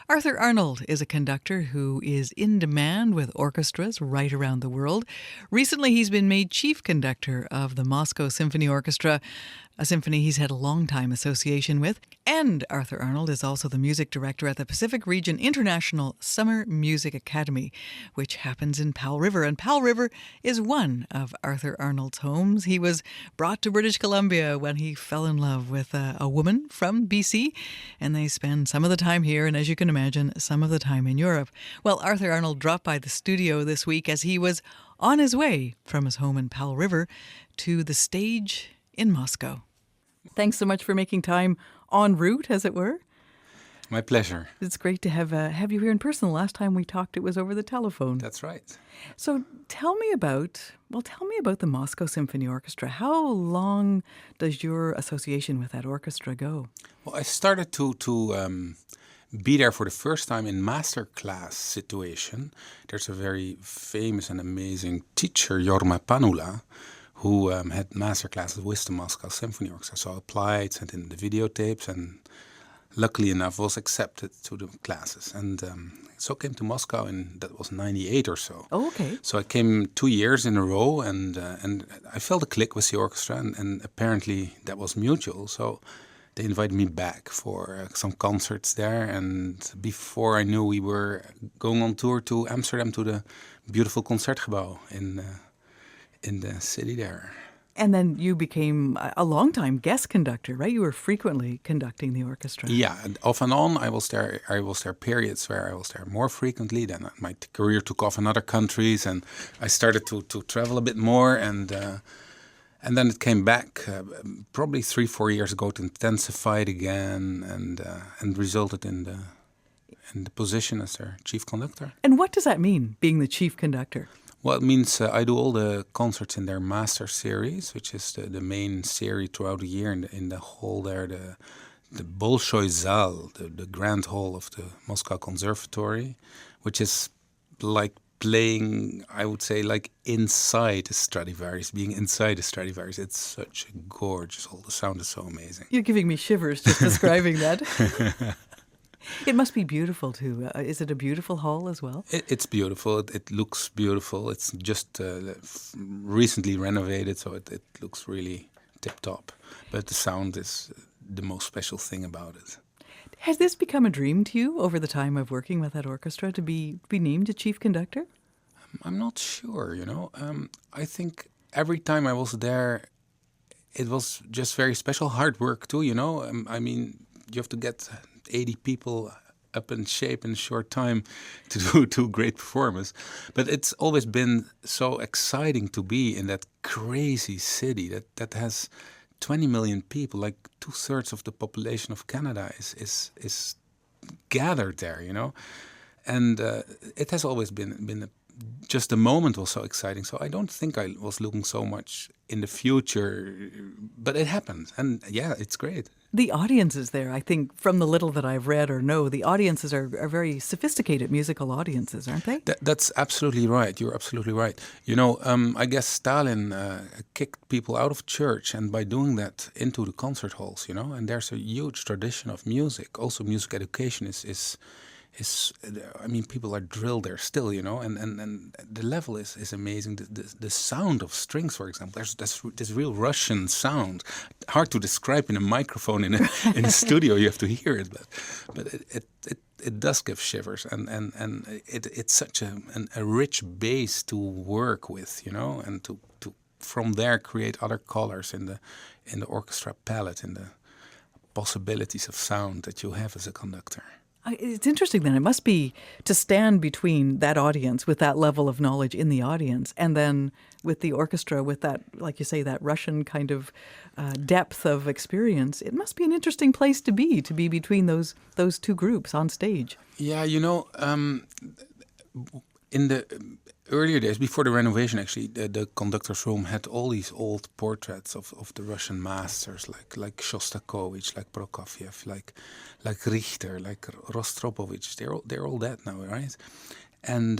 Arthur Arnold is a conductor who is in demand with orchestras right around the world. Recently, he's been made chief conductor of the Moscow Symphony Orchestra, a symphony he's had a long-time association with. And Arthur Arnold is also the music director at the Pacific Region International Summer Music Academy, which happens in Powell River. And Powell River is one of Arthur Arnold's homes. He was brought to British Columbia when he fell in love with a woman from BC, and they spend some of the time here, and as you can imagine, some of the time in Europe. Well, Arthur Arnold dropped by the studio this week as he was on his way from his home in Powell River to the stage in Moscow. Thanks so much for making time en route, as it were. My pleasure. It's great to have you here in person. The last time we talked, it was over the telephone. That's right. So tell me about the Moscow Symphony Orchestra. How long does your association with that orchestra go? Well, I started to be there for the first time in master class situation. There's a very famous and amazing teacher, Jorma Panula, who had master classes with the Moscow Symphony Orchestra. So I applied, sent in the videotapes, and luckily enough was accepted to the classes. And so I came to Moscow, and that was 98 or so. Oh, okay. So I came 2 years in a row, and I felt a click with the orchestra, and apparently that was mutual. So they invited me back for some concerts there, and before I knew, we were going on tour to Amsterdam, to the beautiful Concertgebouw in the city there. And then you became a long-time guest conductor, right? You were frequently conducting the orchestra. Yeah, and off and on, I was there periods where I was there more frequently. Then my career took off in other countries, and I started to travel a bit more, and then it came back probably 3-4 years ago to intensify it again, and resulted in the position as their chief conductor. And what does that mean, being the chief conductor? Well, it means I do all the concerts in their master series, which is the main series throughout the year in the hall there, the Bolshoi Zal, the grand hall of the Moscow Conservatory, which is like playing, I would say, like inside the Stradivarius, being inside the Stradivarius. It's such a gorgeous hall. The sound is so amazing. You're giving me shivers just describing that. It must be beautiful too. Is it a beautiful hall as well? It's beautiful. It looks beautiful. It's just recently renovated, so it looks really tip-top. But the sound is the most special thing about it. Has this become a dream to you over the time of working with that orchestra, to be named a chief conductor? I'm not sure, I think every time I was there, it was just very special. Hard work too, I mean, you have to get 80 people up in shape in a short time to do 2 great performances. But it's always been so exciting to be in that crazy city that has 20 million people, like 2/3 of the population of Canada is gathered there, And it has always been just the moment was so exciting. So I don't think I was looking so much in the future, but it happened. And yeah, it's great. The audiences there, I think, from the little that I've read or know, the audiences are very sophisticated musical audiences, aren't they? That's absolutely right. You're absolutely right. I guess Stalin kicked people out of church, and by doing that, into the concert halls, and there's a huge tradition of music. Also, music education is I mean, people are drilled there still, and the level is amazing. The sound of strings, for example, there's this real Russian sound, hard to describe in a microphone in a studio. You have to hear it, but it does give shivers, and it's such a rich base to work with, and to from there create other colors in the orchestra palette, in the possibilities of sound that you have as a conductor. It's interesting then. It must be to stand between that audience with that level of knowledge in the audience, and then with the orchestra with that, like you say, that Russian kind of depth of experience. It must be an interesting place to be between those 2 groups on stage. Yeah, in the earlier days, before the renovation, actually, the conductor's room had all these old portraits of the Russian masters, like Shostakovich, like Prokofiev, like Richter, like Rostropovich. They're all dead now, right? And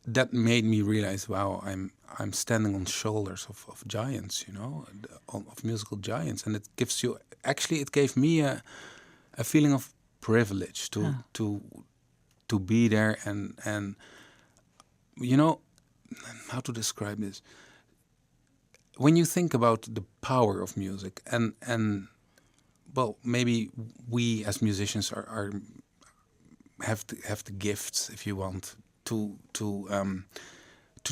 that made me realize, wow, I'm standing on shoulders of giants, of musical giants, and it gave me a feeling of privilege to be there and you know, how to describe this? When you think about the power of music and well, maybe we as musicians are have the gifts, if you want, to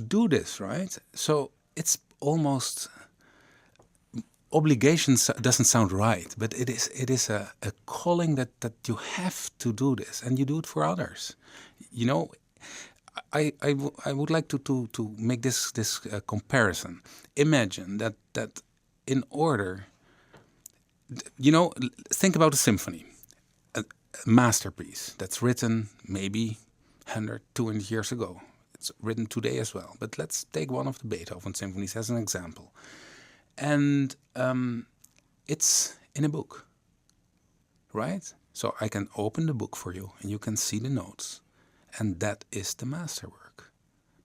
do this, right? So it's almost obligations doesn't sound right, but it is a calling that you have to do this, and you do it for others. You know, I would like to make this comparison. Imagine that in order, you know, think about a symphony, a masterpiece that's written maybe 100, 200 years ago. It's written today as well. But let's take one of the Beethoven symphonies as an example. And it's in a book, right? So I can open the book for you and you can see the notes. And that is the masterwork.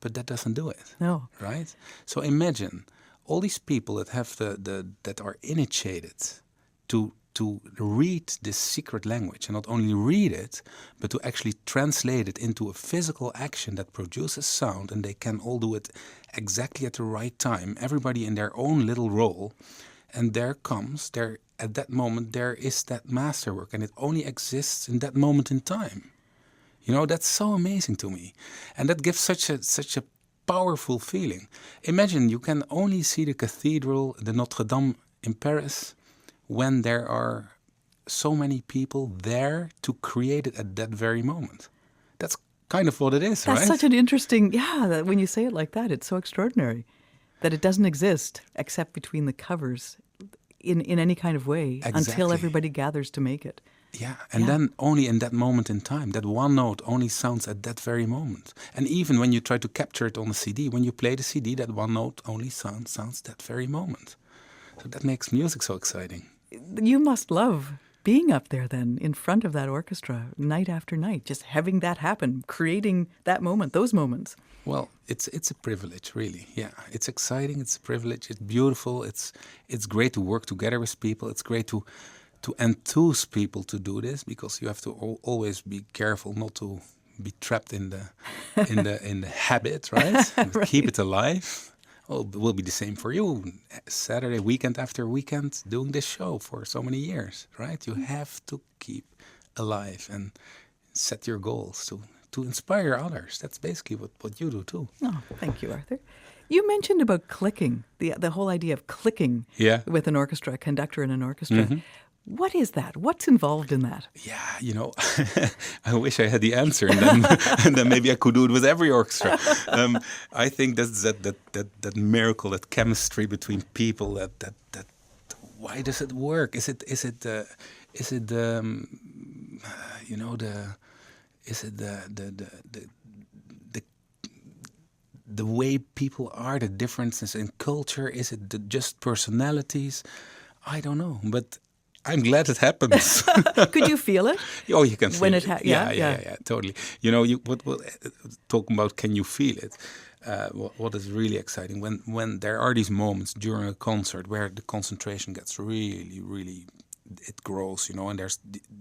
But that doesn't do it. No. Right? So imagine all these people that have that are initiated to read this secret language, and not only read it, but to actually translate it into a physical action that produces sound, and they can all do it exactly at the right time, everybody in their own little role. And at that moment, there is that masterwork, and it only exists in that moment in time. You know, that's so amazing to me. And that gives such a powerful feeling. Imagine you can only see the cathedral, the Notre Dame in Paris, when there are so many people there to create it at that very moment. That's kind of what it is, right? That's such an interesting, when you say it like that, it's so extraordinary that it doesn't exist except between the covers in any kind of way until everybody gathers to make it. Yeah, and then only in that moment in time, that one note only sounds at that very moment. And even when you try to capture it on a CD, when you play the CD, that one note only sounds that very moment. So that makes music so exciting. You must love being up there then in front of that orchestra night after night, just having that happen, creating that moment, those moments. Well, it's a privilege, really. Yeah, it's exciting, it's a privilege, it's beautiful, it's great to work together with people, it's great to enthuse people to do this, because you have to always be careful not to be trapped in the habit, right? Right. Keep it alive. Well, it will be the same for you. Saturday, weekend after weekend, doing this show for so many years, right? You have to keep alive and set your goals to inspire others. That's basically what you do too. Oh, thank you, Arthur. You mentioned about clicking, the whole idea of clicking with an orchestra, a conductor in an orchestra. Mm-hmm. What is that? What's involved in that? Yeah, you know, I wish I had the answer, and then maybe I could do it with every orchestra. I think that's that miracle, that chemistry between people. That why does it work? Is it the way people are, the differences in culture? Is it just personalities? I don't know, but I'm glad it happens. Could you feel it? Oh, you can feel when it. Yeah, totally. You know, talking about can you feel it? What is really exciting when there are these moments during a concert where the concentration gets really, really, it grows. You know, and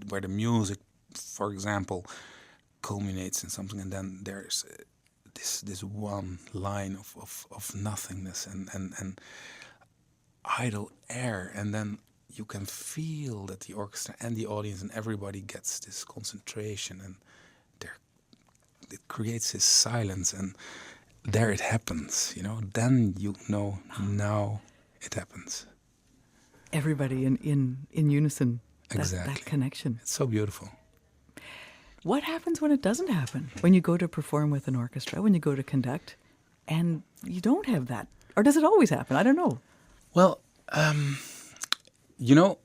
where the music, for example, culminates in something, and then there's this one line of nothingness and idle air, and then you can feel that the orchestra and the audience and everybody gets this concentration, and it creates this silence, and there it happens, you know. Then you know, now it happens. Everybody in unison. Exactly. That connection. It's so beautiful. What happens when it doesn't happen? When you go to perform with an orchestra, when you go to conduct, and you don't have that? Or does it always happen? I don't know. Well, you know,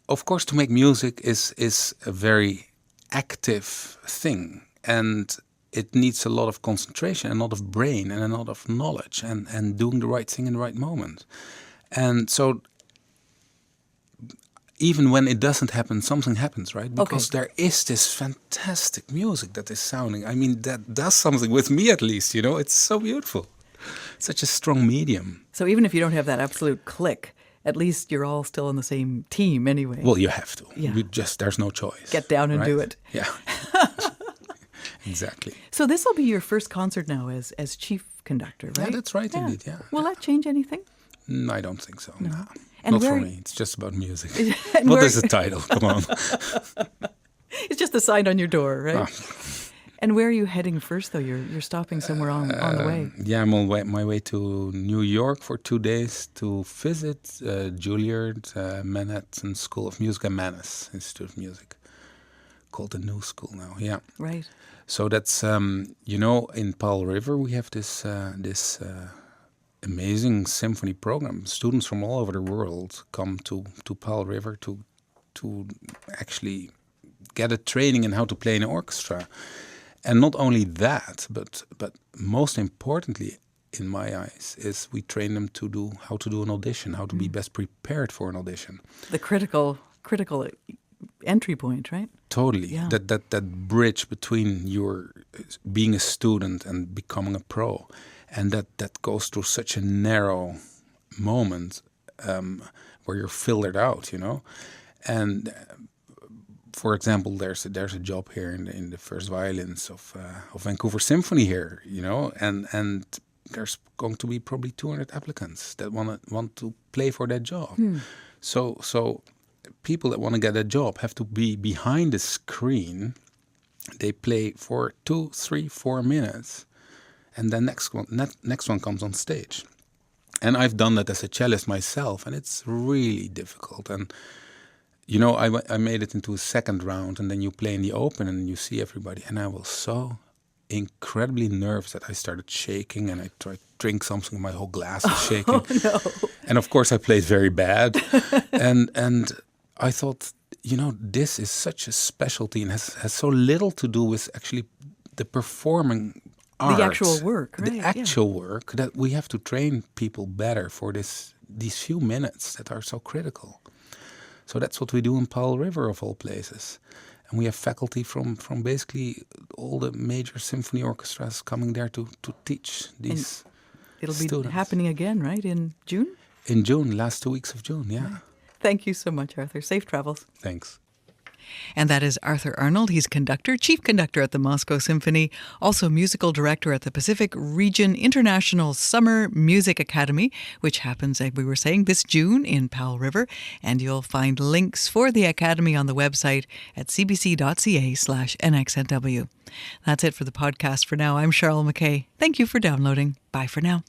of course, to make music is a very active thing, and it needs a lot of concentration, a lot of brain, and a lot of knowledge, and doing the right thing in the right moment. And so, even when it doesn't happen, something happens, right? Because there is this fantastic music that is sounding. I mean, that does something with me, at least, you know? It's so beautiful. Such a strong medium. So even if you don't have that absolute click, at least you're all still on the same team anyway. Well, you have to. Yeah. There's no choice. Get down and right? do it. Yeah. Exactly. So this will be your first concert now as chief conductor, right? Yeah, that's right, indeed. Yeah. Will that change anything? I don't think so. No. And Not where- for me. It's just about music. And What where- is the title? Come on. It's just a sign on your door, right? Ah. And where are you heading first, though? You're stopping somewhere on the way. Yeah, I'm on my way to New York for 2 days to visit Juilliard, Manhattan School of Music and Mannes Institute of Music, called the New School now. Yeah. Right. So that's in Powell River we have this amazing symphony program. Students from all over the world come to Powell River to actually get a training in how to play in an orchestra. And not only that, but most importantly, in my eyes, is we train them how to do an audition, how to be best prepared for an audition. The critical entry point, right? Totally. Yeah. That bridge between your being a student and becoming a pro. And that goes through such a narrow moment where you're filtered out, And for example, there's a job here in the first violins of Vancouver Symphony here, and there's going to be probably 200 applicants that want to play for that job. So people that want to get a job have to be behind the screen. They play for 2, 3, 4 minutes, and then next one comes on stage. And I've done that as a cellist myself, and it's really difficult. And I made it into a second round, and then you play in the open, and you see everybody. And I was so incredibly nervous that I started shaking, and I tried to drink something, and my whole glass was shaking. Oh, no. And of course, I played very bad. and I thought, this is such a specialty and has so little to do with actually the performing art. The actual work, right? The actual work, that we have to train people better for these few minutes that are so critical. So that's what we do in Powell River, of all places. And we have faculty from basically all the major symphony orchestras coming there to teach these It'll be students. happening again, right, in June? In June, last 2 weeks of June, yeah. Right. Thank you so much, Arthur. Safe travels. Thanks. And that is Arthur Arnold. He's chief conductor at the Moscow Symphony, also musical director at the Pacific Region International Summer Music Academy, which happens, as we were saying, this June in Powell River. And you'll find links for the Academy on the website at cbc.ca/nxnw. That's it for the podcast for now. I'm Cheryl McKay. Thank you for downloading. Bye for now.